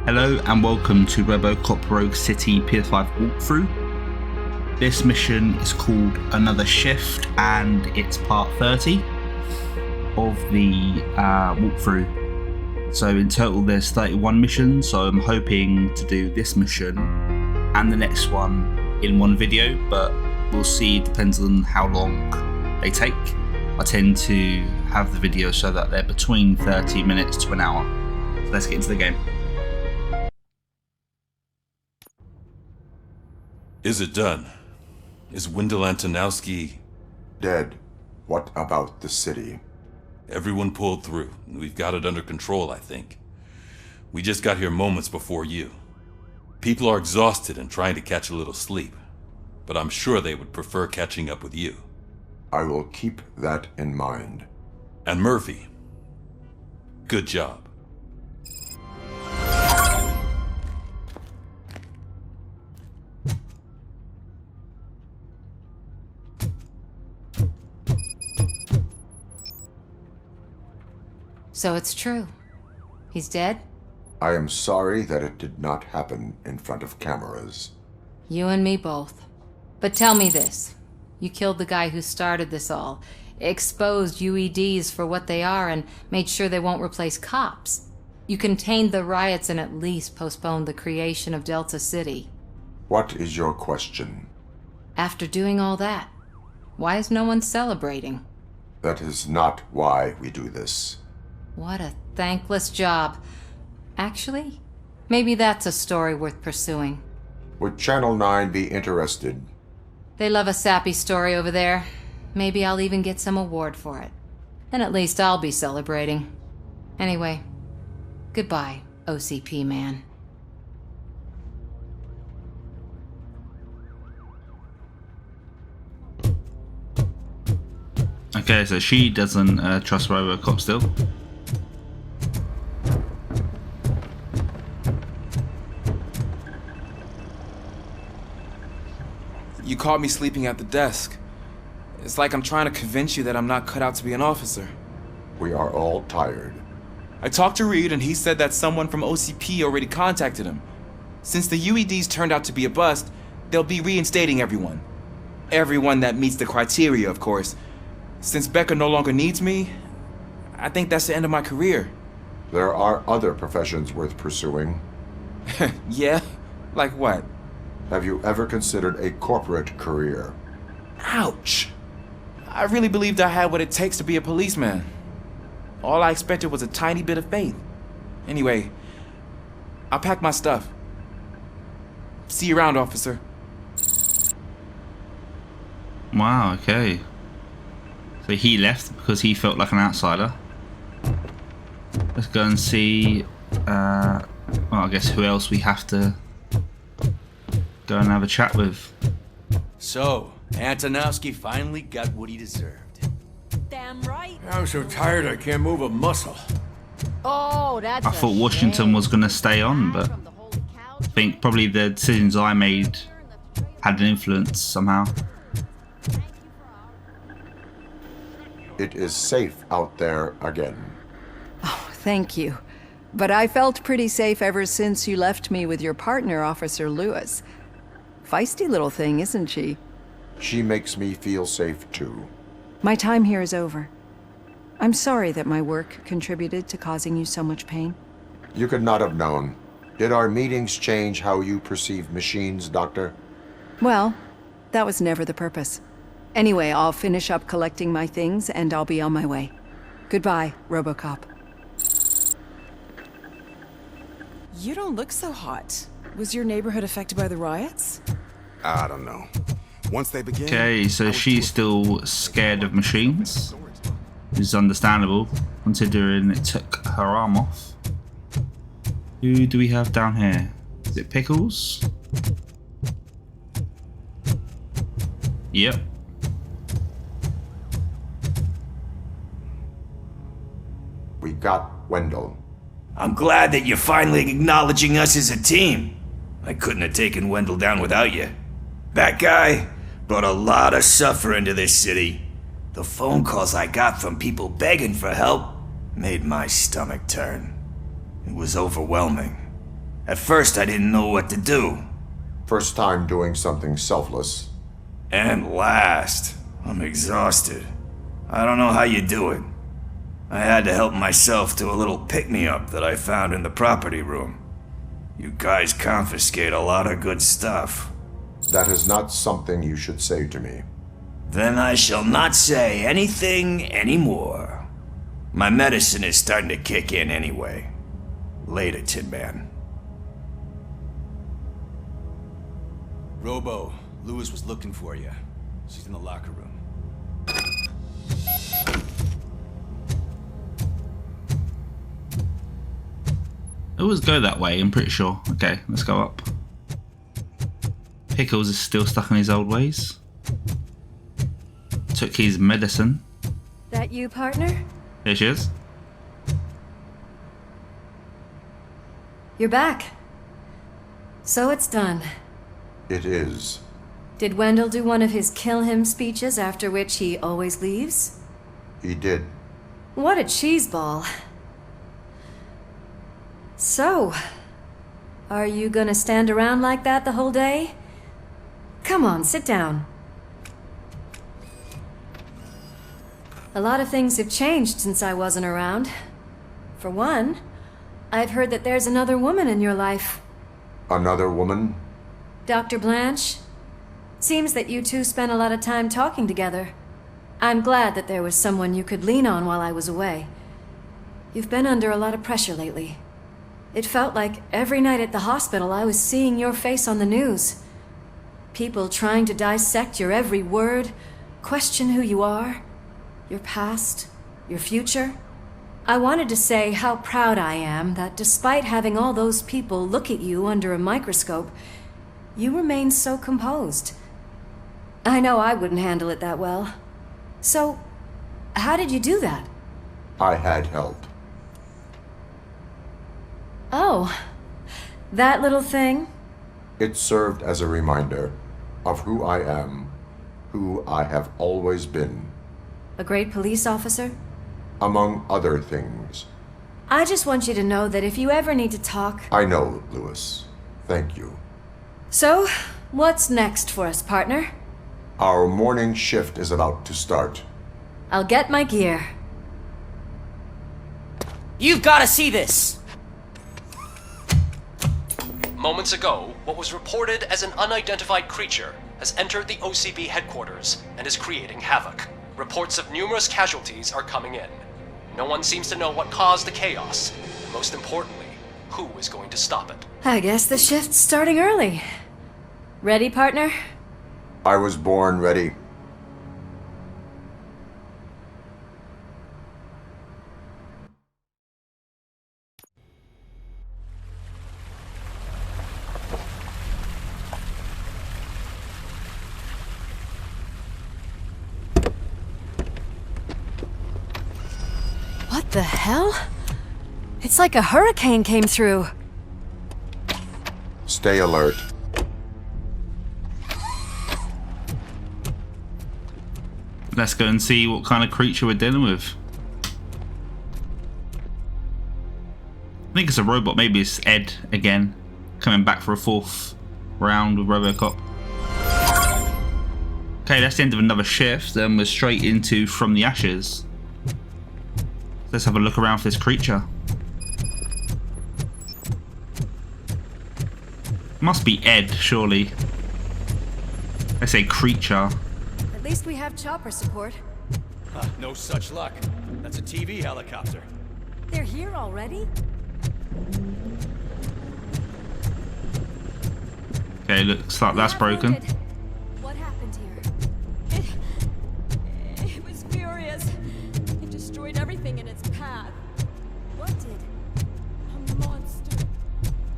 Hello and welcome to Robocop Rogue City PS5 walkthrough. This mission is called Another Shift and it's part 30 of the walkthrough. So in total there's 31 missions, so I'm hoping to do this mission and the next one in one video, but we'll see, depends on how long they take. I tend to have the videos so that they're between 30 minutes to an hour. So let's get into the game. Is it done? Is Wendell Antonowski dead? What about the city? Everyone pulled through. We've got it under control, I think. We just got here moments before you. People are exhausted and trying to catch a little sleep, but I'm sure they would prefer catching up with you. I will keep that in mind. And Murphy, good job. So it's true. He's dead? I am sorry that it did not happen in front of cameras. You and me both. But tell me this. You killed the guy who started this all, exposed UEDs for what they are, and made sure they won't replace cops. You contained the riots and at least postponed the creation of Delta City. What is your question? After doing all that, why is no one celebrating? That is not why we do this. What a thankless job. Actually, maybe that's a story worth pursuing. Would Channel 9 be interested? They love a sappy story over there. Maybe I'll even get some award for it. Then at least I'll be celebrating. Anyway, goodbye, OCP man. Okay, so she doesn't trust Robocop still. You caught me sleeping at the desk. It's like I'm trying to convince you that I'm not cut out to be an officer. We are all tired. I talked to Reed and he said that someone from OCP already contacted him. Since the UEDs turned out to be a bust, they'll be reinstating everyone. Everyone that meets the criteria, of course. Since Becca no longer needs me, I think that's the end of my career. There are other professions worth pursuing. Yeah? Like what? Have you ever considered a corporate career? Ouch! I really believed I had what it takes to be a policeman. All I expected was a tiny bit of faith. Anyway, I'll pack my stuff. See you around, officer. Wow, okay. So he left because he felt like an outsider. Let's go and see, well, I guess who else we have to go and have a chat with. So, Antonowski finally got what he deserved. Damn right. I'm so tired I can't move a muscle. Oh, that's I thought Washington was going to stay on, but I think probably the decisions I made had an influence somehow. It is safe out there again. Oh, thank you. But I felt pretty safe ever since you left me with your partner, Officer Lewis. Feisty little thing, isn't she? She makes me feel safe too. My time here is over. I'm sorry that my work contributed to causing you so much pain. You could not have known. Did our meetings change how you perceive machines, Doctor? Well, that was never the purpose. Anyway, I'll finish up collecting my things and I'll be on my way. Goodbye, Robocop. You don't look so hot. Was your neighborhood affected by the riots? I don't know. Once they begin. Okay, so she's still scared of machines, which is understandable considering it took her arm off. Who do we have down here? Is it Pickles? Yep. We got Wendell. I'm glad that you're finally acknowledging us as a team. I couldn't have taken Wendell down without you. That guy brought a lot of suffering to this city. The phone calls I got from people begging for help made my stomach turn. It was overwhelming. At first, I didn't know what to do. First time doing something selfless. And last, I'm exhausted. I don't know how you do it. I had to help myself to a little pick-me-up that I found in the property room. You guys confiscate a lot of good stuff. That is not something you should say to me. Then I shall not say anything anymore. My medicine is starting to kick in anyway. Later, Tin Man. Robo, Lewis was looking for you. She's in the locker room. It always go that way, I'm pretty sure. Okay, let's go up. Pickles is still stuck in his old ways. Took his medicine. That you, partner? There she is. You're back. So it's done. It is. Did Wendell do one of his kill him speeches after which he always leaves? He did. What a cheeseball. So, are you gonna stand around like that the whole day? Come on, sit down. A lot of things have changed since I wasn't around. For one, I've heard that there's another woman in your life. Another woman? Dr. Blanche? Seems that you two spent a lot of time talking together. I'm glad that there was someone you could lean on while I was away. You've been under a lot of pressure lately. It felt like every night at the hospital I was seeing your face on the news. People trying to dissect your every word, question who you are, your past, your future. I wanted to say how proud I am that despite having all those people look at you under a microscope, you remain so composed. I know I wouldn't handle it that well. So, how did you do that? I had help. Oh, that little thing? It served as a reminder of who I am, who I have always been. A great police officer? Among other things. I just want you to know that if you ever need to talk... I know, Lewis. Thank you. So, what's next for us, partner? Our morning shift is about to start. I'll get my gear. You've got to see this! Moments ago, what was reported as an unidentified creature has entered the OCB headquarters and is creating havoc. Reports of numerous casualties are coming in. No one seems to know what caused the chaos, and most importantly, who is going to stop it. I guess the shift's starting early. Ready, partner? I was born ready. What the hell? It's like a hurricane came through. Stay alert. Let's go and see what kind of creature we're dealing with. I think it's a robot. Maybe it's Ed again, coming back for a fourth round with Robocop. Okay, that's the end of another shift. Then we're straight into From the Ashes. Let's have a look around for this creature. Must be Ed, surely. I say creature. At least we have chopper support. No such luck. That's a TV helicopter. They're here already? Okay, looks like that's broken. What happened here? It was furious. It destroyed everything in its path. What did? A monster.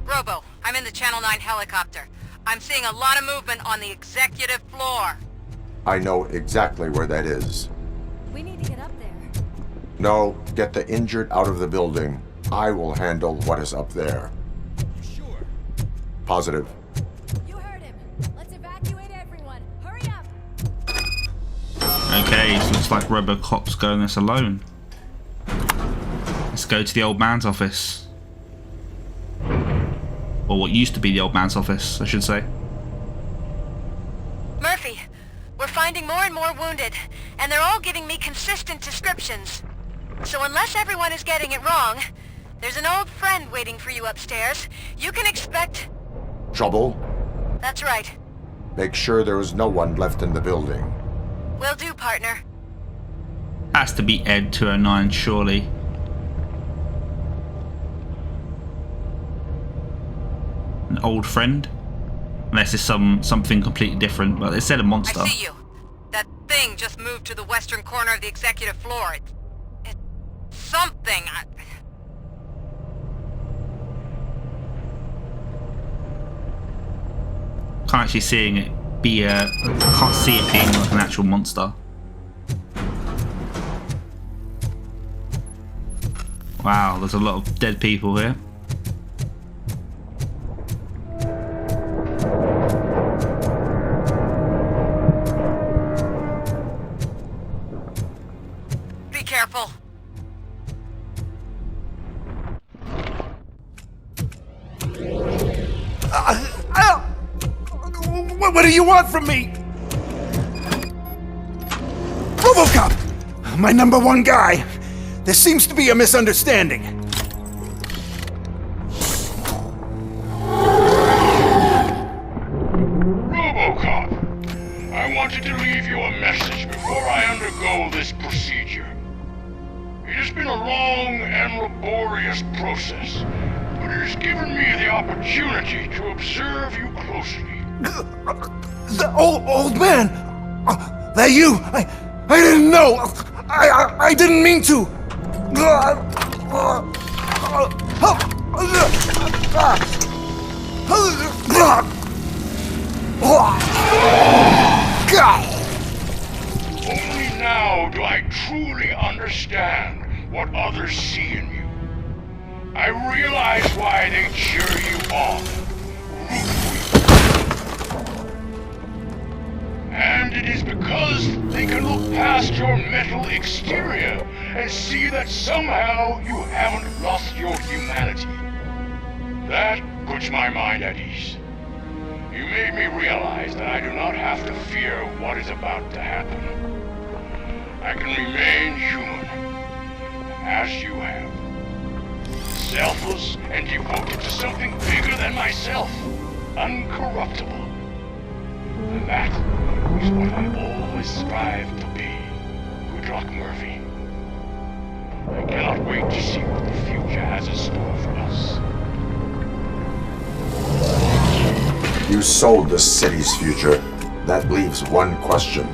Robo, I'm in the Channel 9 helicopter. I'm seeing a lot of movement on the executive floor. I know exactly where that is. We need to get up there. No, get the injured out of the building. I will handle what is up there. You sure? Positive. You heard him. Let's evacuate everyone. Hurry up. Okay, so looks like Robocop's going this alone. Let's go to the old man's office. Or what used to be the old man's office, I should say. Murphy, we're finding more and more wounded, and they're all giving me consistent descriptions. So unless everyone is getting it wrong, there's an old friend waiting for you upstairs. You can expect... Trouble? That's right. Make sure there is no one left in the building. Will do, partner. Has to be Ed 209, surely. An old friend? Unless it's something completely different, but it said a monster. I see you. That thing just moved to the western corner of the executive floor. It's something. Can't actually seeing it be I can't see it being like an actual monster. Wow, there's a lot of dead people here. Be careful. What do you want from me? Robocop! My number one guy. There seems to be a misunderstanding. Robocop! I wanted to leave you a message before I undergo this procedure. It has been a long and laborious process, but it has given me the opportunity to observe you closely. The old man! That you! I didn't know! I didn't mean to! Only now do I truly understand what others see in you. I realize why they cheer you on. And it is because they can look past your metal exterior and see that somehow you haven't lost your humanity. That puts my mind at ease. You made me realize that I do not have to fear what is about to happen. I can remain human, as you have. Selfless and devoted to something bigger than myself. Uncorruptible. And that is what I always strive to be. Good luck, Murphy. I cannot wait to see what the future has in store for us. You sold the city's future. That leaves one question.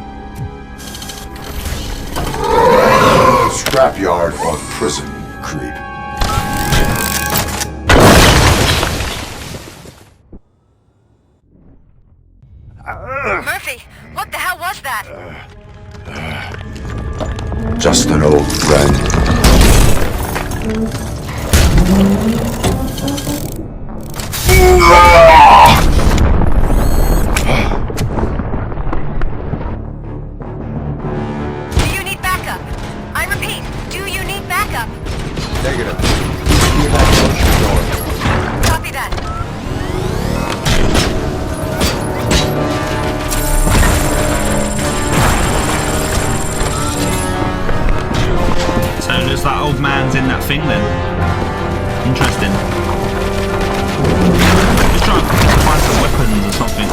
Scrapyard or prison, creep? Murphy, what the hell was that? Just an old friend. Do you need backup? I repeat, do you need backup? Negative. Be back close your door. Copy that. So there's that old man's in that thing then. Interesting. Just try and find some weapons or something.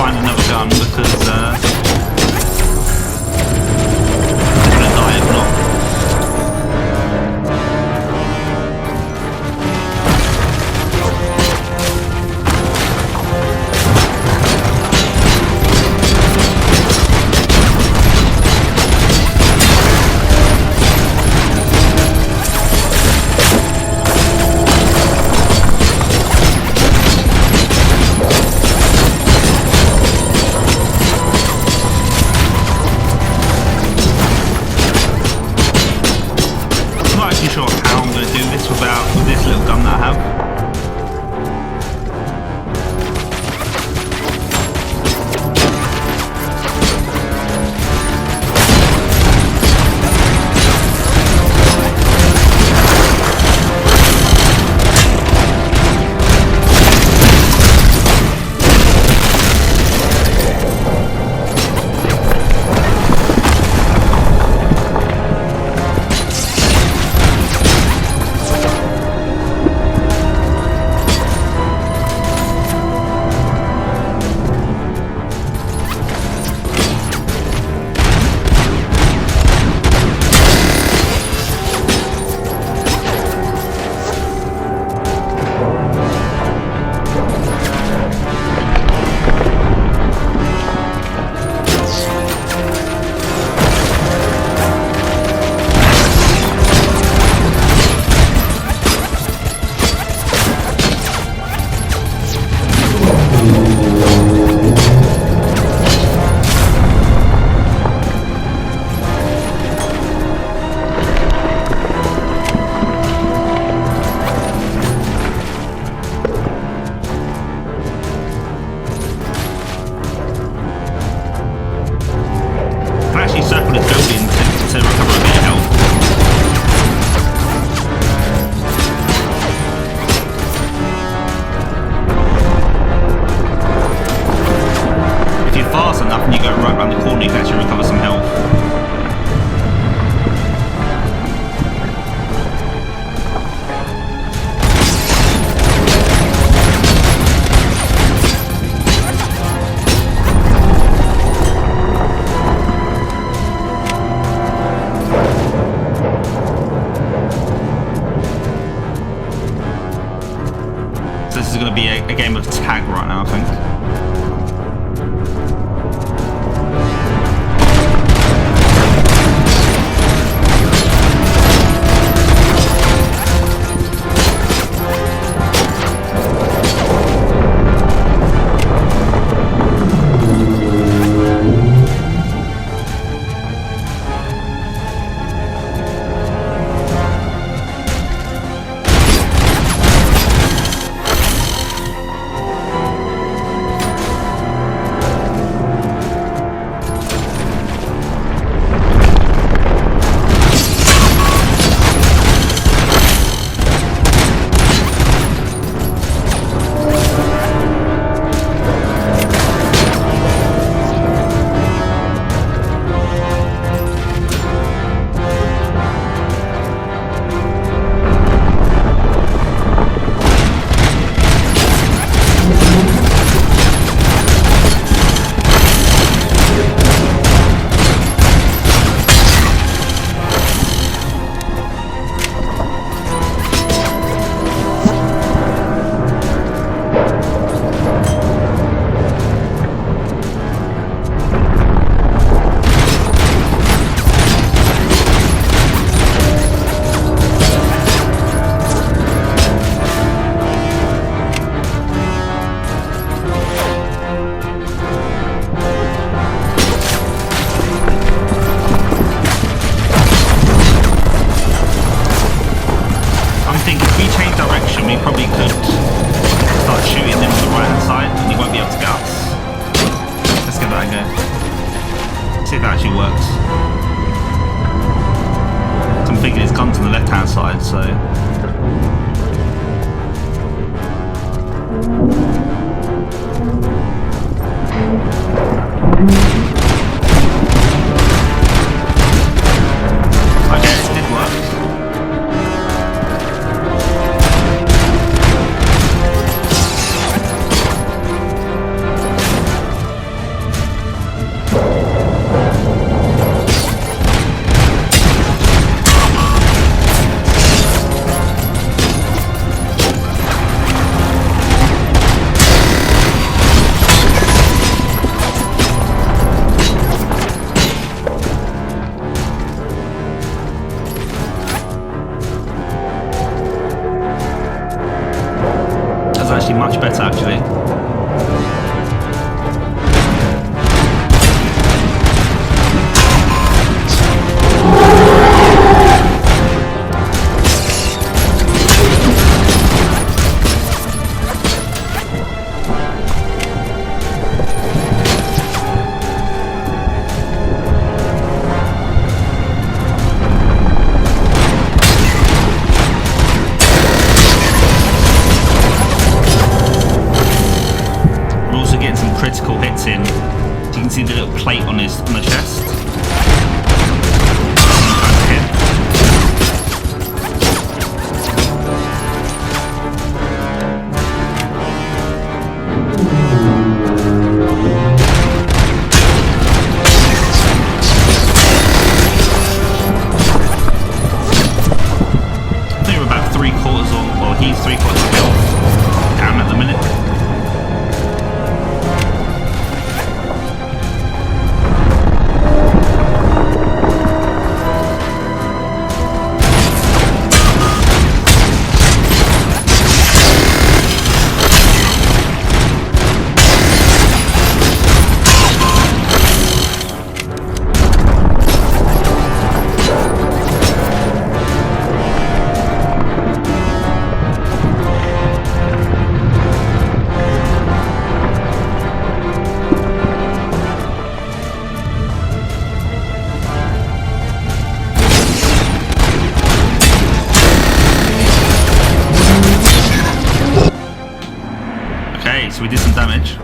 find another gun because I'm gonna die if not. Sure how I'm going to do this with this little gun that I have. going to be a game of tag right now, I think. We probably could start shooting them on the right hand side and he won't be able to get us. Let's give that a go. See if that actually works. So I'm thinking his gun's on the left hand side, so okay, it did work. So you can see the little plate on the chest. I think we're about 3/4 or he's 3/4 health down at the minute. Okay, so we did some damage.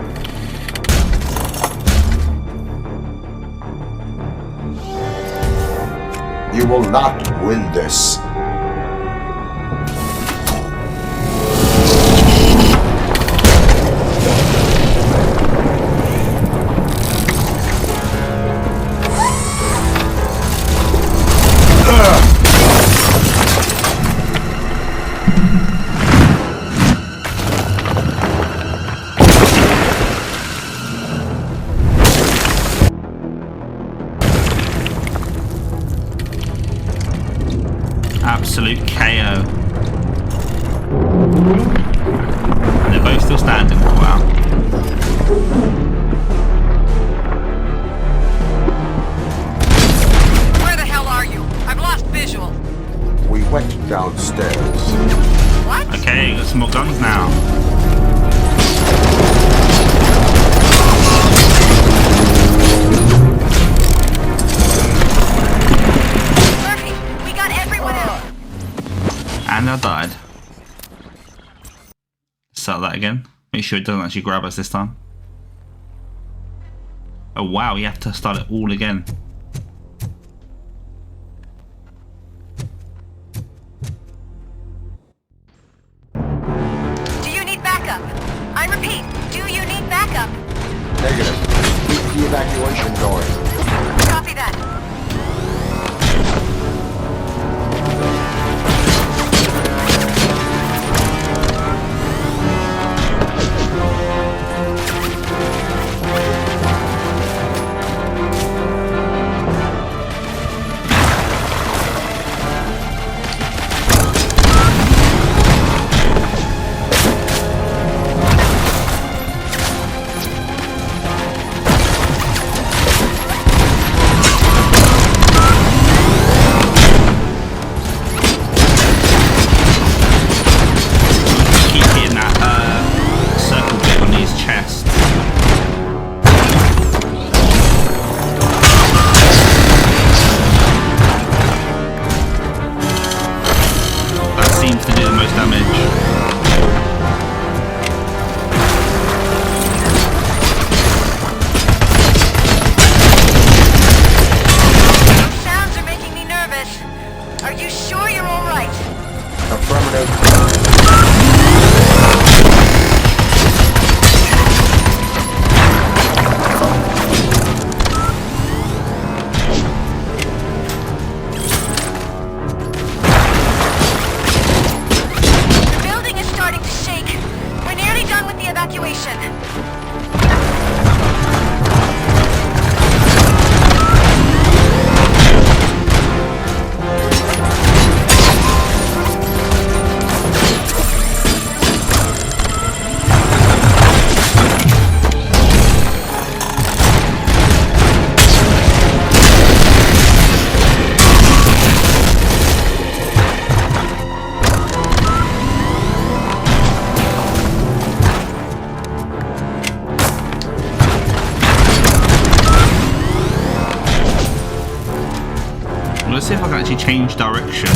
You will not win this. Absolute KO. And they're both still standing. Wow. Where the hell are you? I've lost visual. We went downstairs. What? Okay, got some more guns now. And I died. Start that again. Make sure it doesn't actually grab us this time. Oh wow, you have to start it all again. Do you need backup? I repeat, do you need backup? Negative. Keep the evacuation going. Copy that. Let's see if I can actually change direction.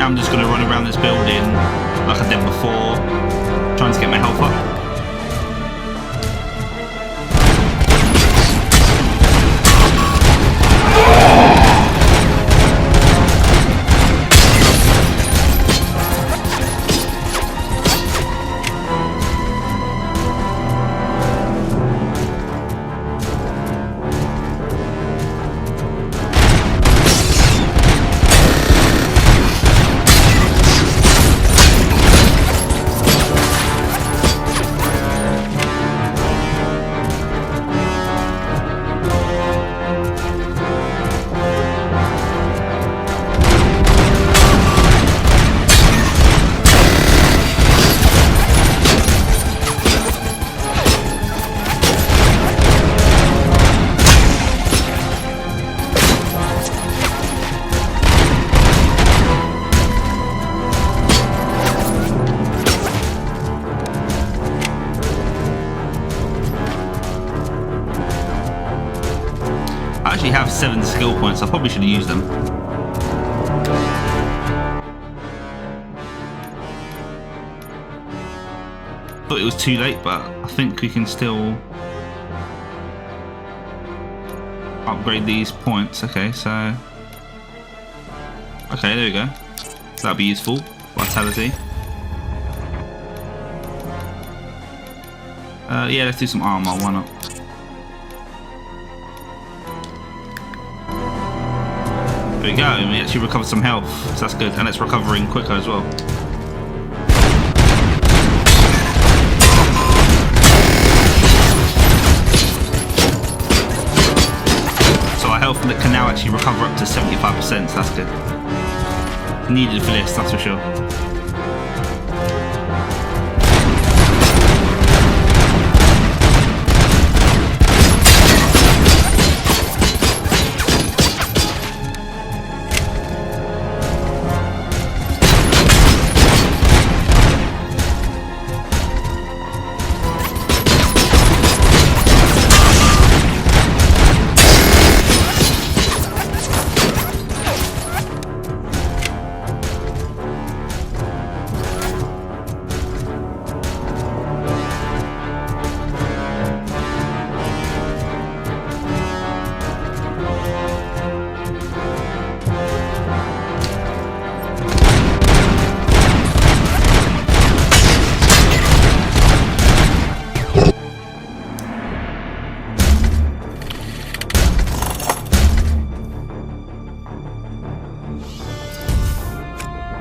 Now I'm just going to run around this building like I did before, trying to get my health up. I actually have 7 skill points. I probably should have used them. Thought it was too late, but I think we can still upgrade these points. Okay, so okay, there we go. That'll be useful. Vitality. Yeah, let's do some armor. Why not? There we go, and we actually recovered some health, so that's good, and it's recovering quicker as well. So our health can now actually recover up to 75%, so that's good. Needed for this, that's for sure.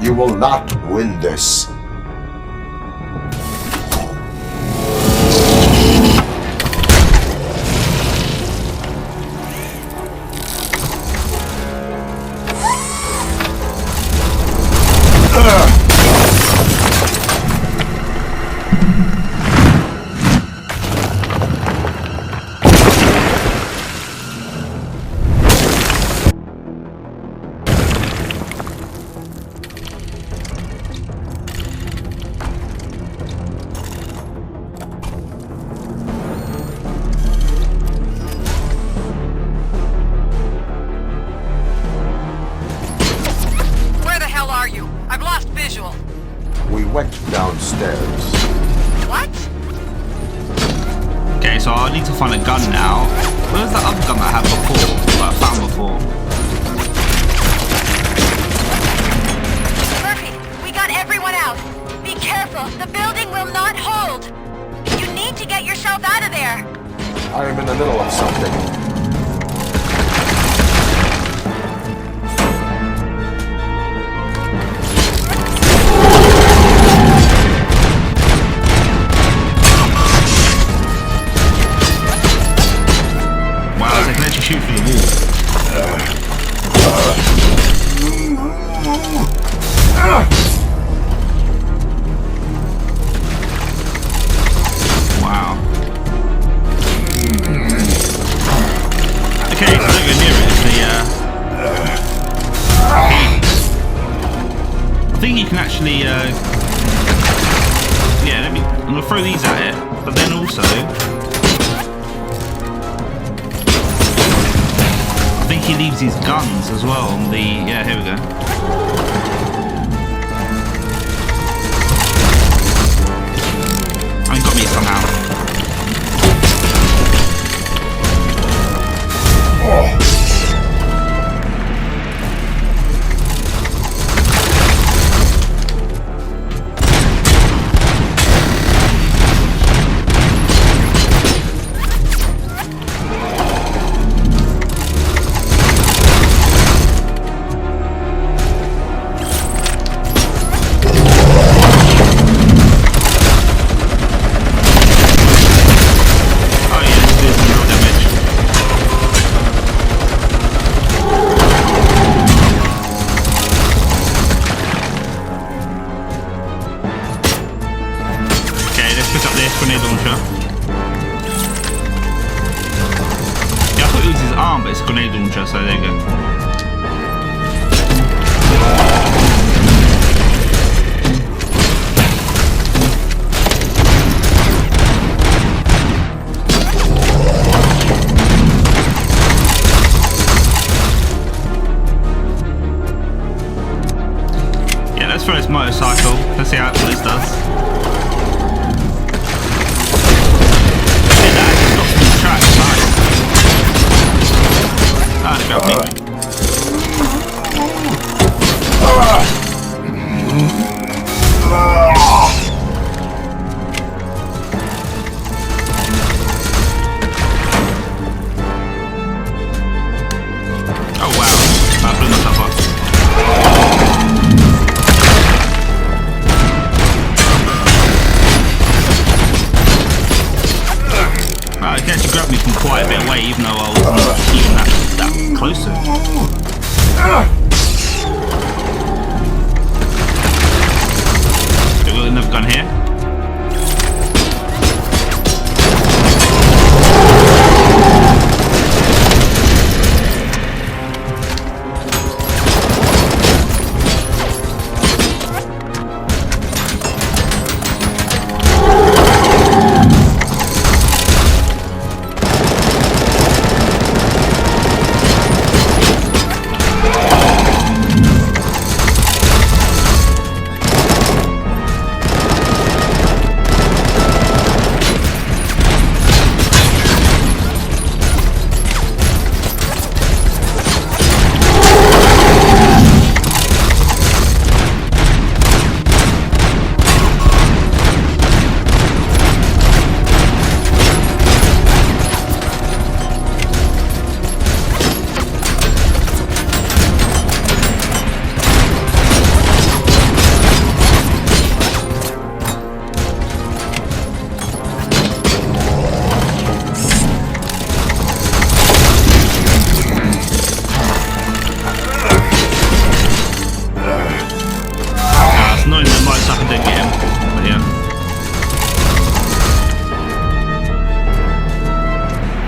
You will not win this. We went downstairs. What? Okay, so I need to find a gun now. Where's the other gun that I had before? That I found before? Murphy, we got everyone out. Be careful, the building will not hold. You need to get yourself out of there. I am in the middle of something. Shoot through the wall. Wow. Okay, so over near it is the I think you can actually yeah, I'm gonna throw these at it, but then also I think he leaves his guns as well on the... Yeah, here we go. launcher. Yeah, I thought it was his arm, but it's a grenade launcher, so there you go. Let's throw this motorcycle. Let's see what this does. Yeah, that actually stops me in the track. Nice. Ah, they got me. Oh wow, I blew myself up. He actually grabbed me from quite a bit away, even though I wasn't even that close to him. We've got another gun here.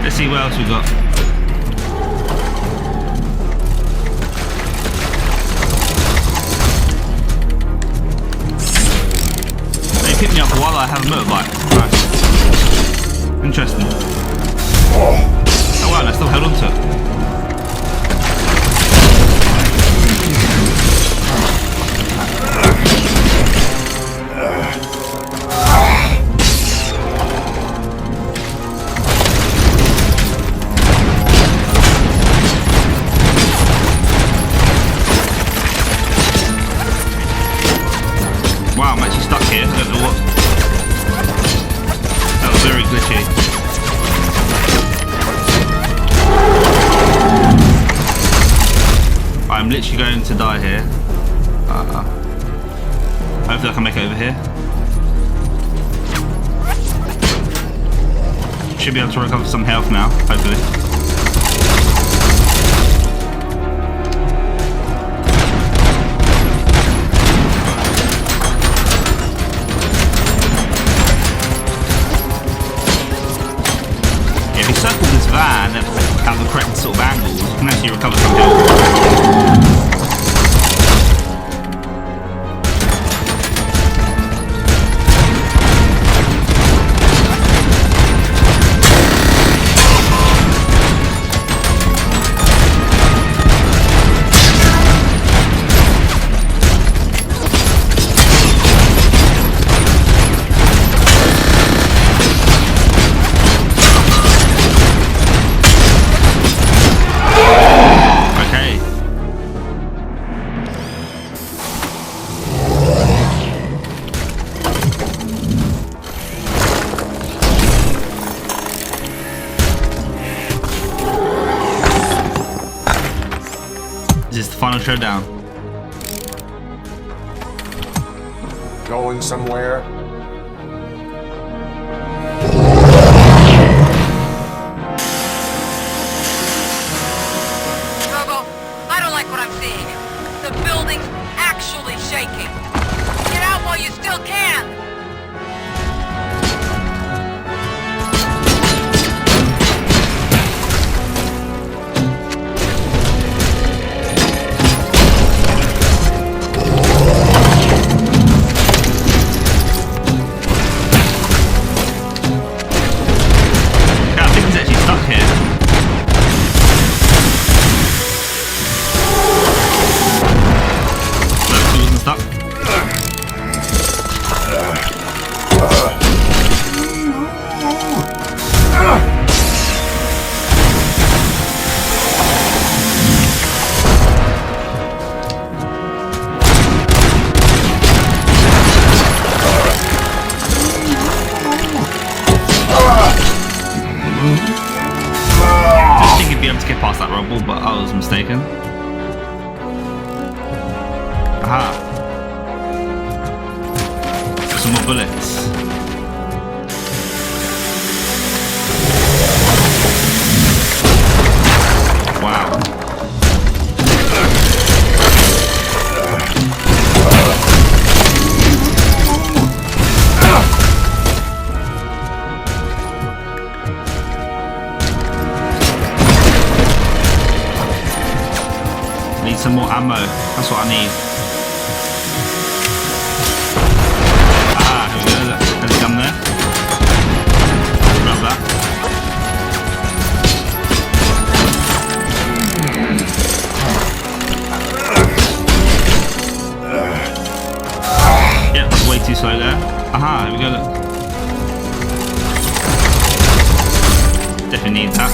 Let's see what else we got. They picked me up while I have a motorbike. Nice. Interesting. Oh wow, I still held on to it. Wow, I'm actually stuck here. I don't know what. That was very glitchy. I'm literally going to die here. Hopefully I can make it over here. Should be able to recover some health now, hopefully. If you circle this van at the correct sort of angles, you can actually recover some health. Is this the final showdown? Going somewhere? Robo, I don't like what I'm seeing. The building's actually shaking. Get out while you still can! to get past that rubble, but I was mistaken. Aha. Some more bullets. Wow. Need some more ammo. That's what I need. Ah, here we go. There's a gun there. Grab that. Yeah, that's way too slow there. Aha, here we go, look. Definitely need that.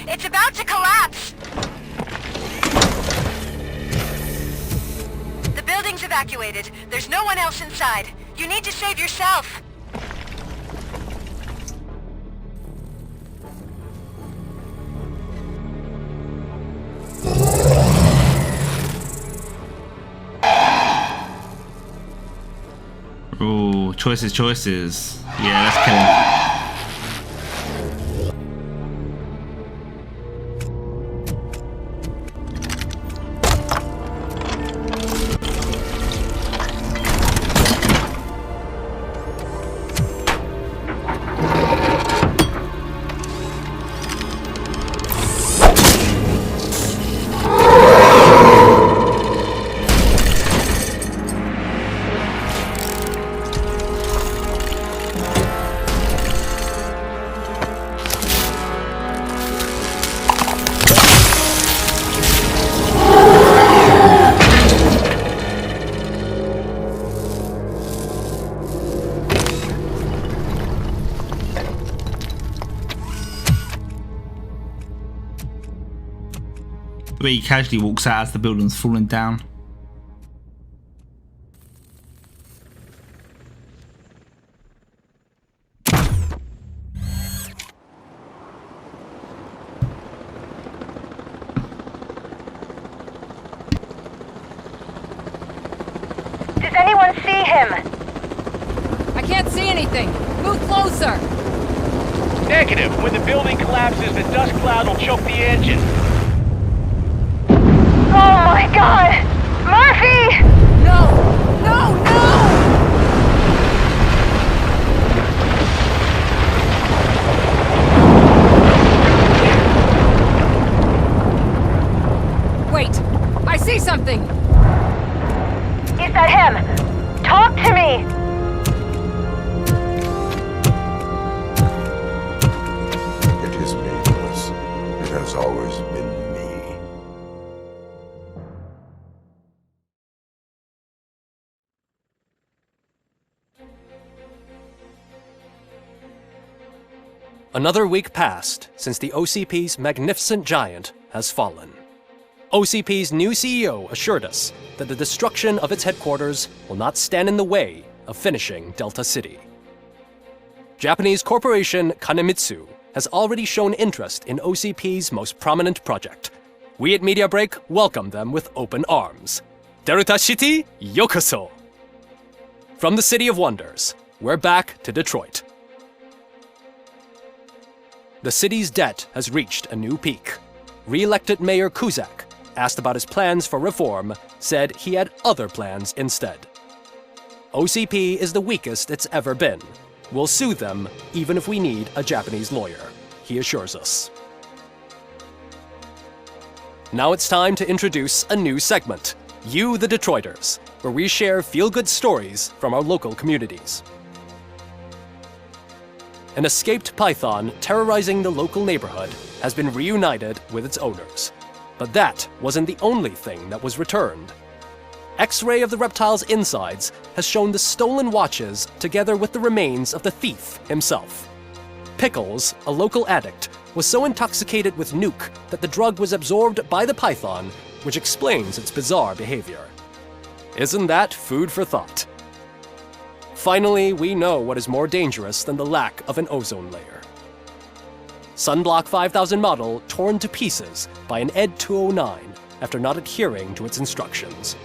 It's about to collapse! The building's evacuated. There's no one else inside. You need to save yourself. Ooh, choices. Yeah, let's kill him. The way he casually walks out as the building's falling down. Does anyone see him? I can't see anything. Move closer. Negative. When the building collapses, the dust cloud will choke the engine. Oh my god! Murphy! No! No! No! Wait! I see something! Is that him? Talk to me! It is me, Lewis. It has always been me. Another week passed since the OCP's magnificent giant has fallen. OCP's new CEO assured us that the destruction of its headquarters will not stand in the way of finishing Delta City. Japanese corporation Kanemitsu has already shown interest in OCP's most prominent project. We at Media Break welcome them with open arms. Delta City, yokoso! From the City of Wonders, we're back to Detroit. The city's debt has reached a new peak. Re-elected Mayor Kuzak, asked about his plans for reform, said he had other plans instead. OCP is the weakest it's ever been. We'll sue them, even if we need a Japanese lawyer, he assures us. Now it's time to introduce a new segment, You the Detroiters, where we share feel-good stories from our local communities. An escaped python terrorizing the local neighborhood has been reunited with its owners. But that wasn't the only thing that was returned. X-ray of the reptile's insides has shown the stolen watches together with the remains of the thief himself. Pickles, a local addict, was so intoxicated with nuke that the drug was absorbed by the python, which explains its bizarre behavior. Isn't that food for thought? Finally, we know what is more dangerous than the lack of an ozone layer. Sunblock 5000 model torn to pieces by an ED 209 after not adhering to its instructions.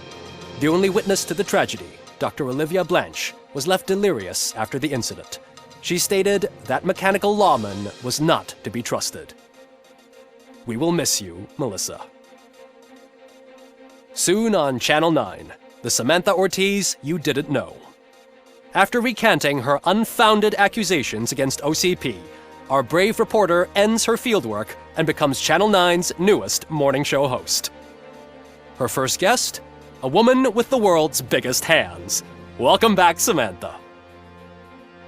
The only witness to the tragedy, Dr. Olivia Blanche, was left delirious after the incident. She stated that mechanical lawman was not to be trusted. We will miss you, Melissa. Soon on Channel 9, the Samantha Ortiz you didn't know. After recanting her unfounded accusations against OCP, our brave reporter ends her fieldwork and becomes Channel 9's newest morning show host. Her first guest? A woman with the world's biggest hands. Welcome back, Samantha.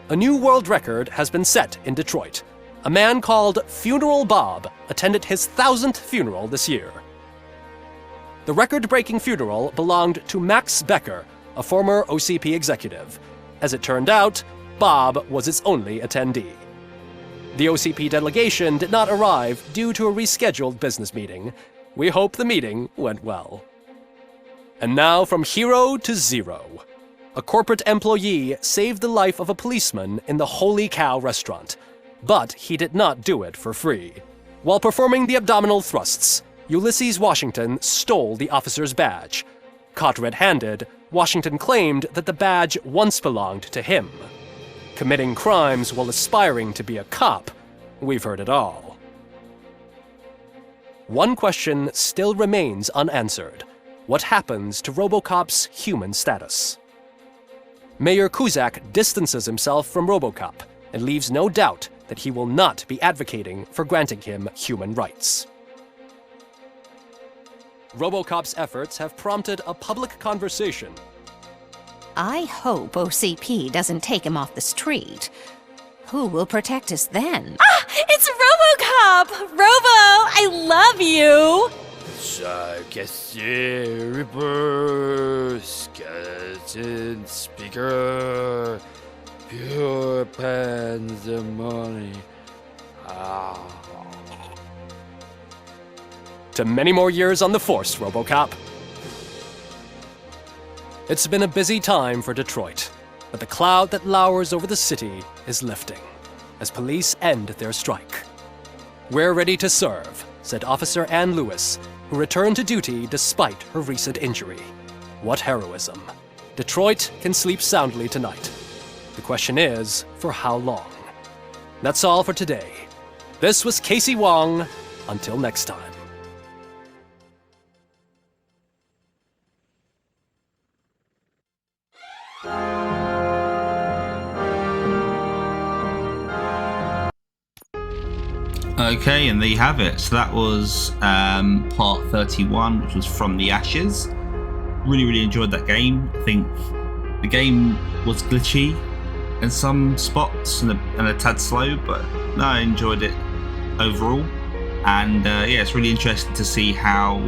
A new world record has been set in Detroit. A man called Funeral Bob attended his 1000th funeral this year. The record-breaking funeral belonged to Max Becker, a former OCP executive. As it turned out, Bob was its only attendee. The OCP delegation did not arrive due to a rescheduled business meeting. We hope the meeting went well. And now from hero to zero. A corporate employee saved the life of a policeman in the Holy Cow restaurant, but he did not do it for free. While performing the abdominal thrusts, Ulysses Washington stole the officer's badge. Caught red-handed, Washington claimed that the badge once belonged to him. Committing crimes while aspiring to be a cop, we've heard it all. One question still remains unanswered. What happens to Robocop's human status? Mayor Kuzak distances himself from Robocop and leaves no doubt that he will not be advocating for granting him human rights. Robocop's efforts have prompted a public conversation. I hope OCP doesn't take him off the street. Who will protect us then? Ah! It's Robocop! Robo, I love you! Reaper, skeleton speaker, pure pandemonium. To many more years on the force, Robocop. It's been a busy time for Detroit, but the cloud that lowers over the city is lifting as police end their strike. We're ready to serve, said Officer Ann Lewis, who returned to duty despite her recent injury. What heroism. Detroit can sleep soundly tonight. The question is, for how long? That's all for today. This was Casey Wong. Until next time. Okay, and there you have it. So that was part 31, which was From the Ashes. Really enjoyed that game. I think the game was glitchy in some spots and a tad slow, but no, I enjoyed it overall. And yeah, it's really interesting to see how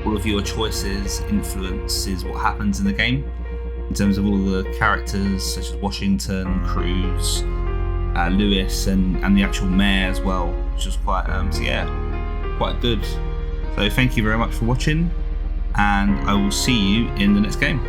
all of your choices influences what happens in the game. In terms of all the characters, such as Washington, Cruz, Lewis, and the actual mayor as well, which was quite quite good. So thank you very much for watching, and I will see you in the next game.